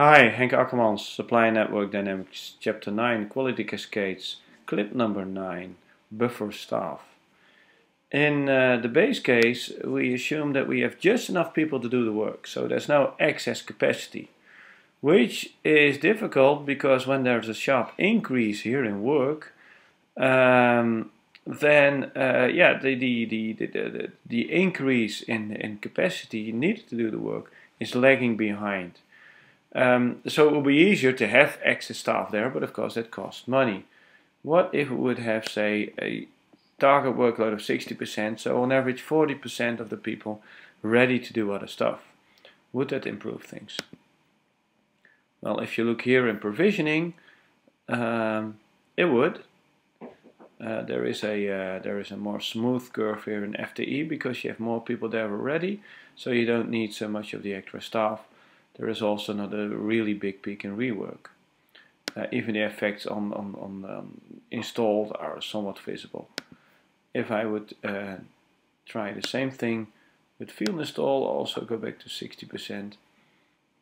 Hi, Henk Akkermans, Supply Network Dynamics, Chapter 9, Quality Cascades, clip number 9, Buffer Staff. In the base case, we assume that we have just enough people to do the work, so there's no excess capacity, which is difficult because when there's a sharp increase here in work, the increase in capacity needed to do the work is lagging behind. So it will be easier to have excess staff there, but of course that costs money. What if we would have, say, a target workload of 60%, so on average 40% of the people ready to do other stuff? Would that improve things? Well, if you look here in provisioning, it would. There is a more smooth curve here in FTE because you have more people there already, so you don't need so much of the extra staff. There is also not a really big peak in rework. Even the effects on installed are somewhat visible. If I would try the same thing with field install, also go back to 60%. You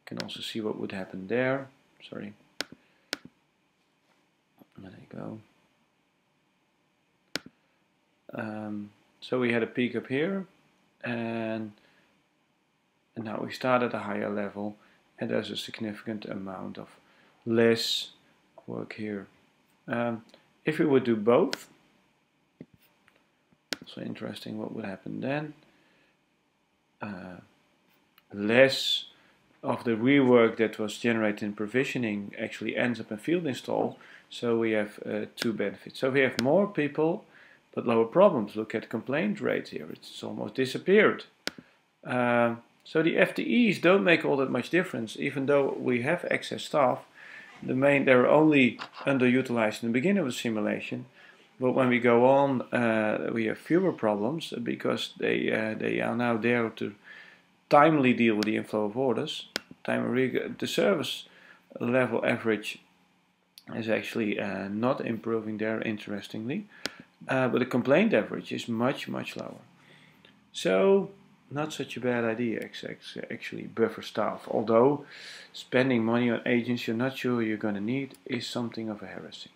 can also see what would happen there. Sorry. There you go. So we had a peak up here, and now we start at a higher level, and there's a significant amount of less work here. If we would do both, also interesting what would happen then. Less of the rework that was generated in provisioning actually ends up in field install, so we have two benefits. So we have more people but lower problems. Look at complaint rate here, it's almost disappeared. So the FTEs don't make all that much difference, even though we have excess staff. They're only underutilized in the beginning of the simulation, but when we go on, we have fewer problems because they are now there to timely deal with the inflow of orders. The service level average is actually not improving there, interestingly, but the complaint average is much lower. So not such a bad idea, actually, buffer staff. Although spending money on agents you're not sure you're going to need is something of a heresy.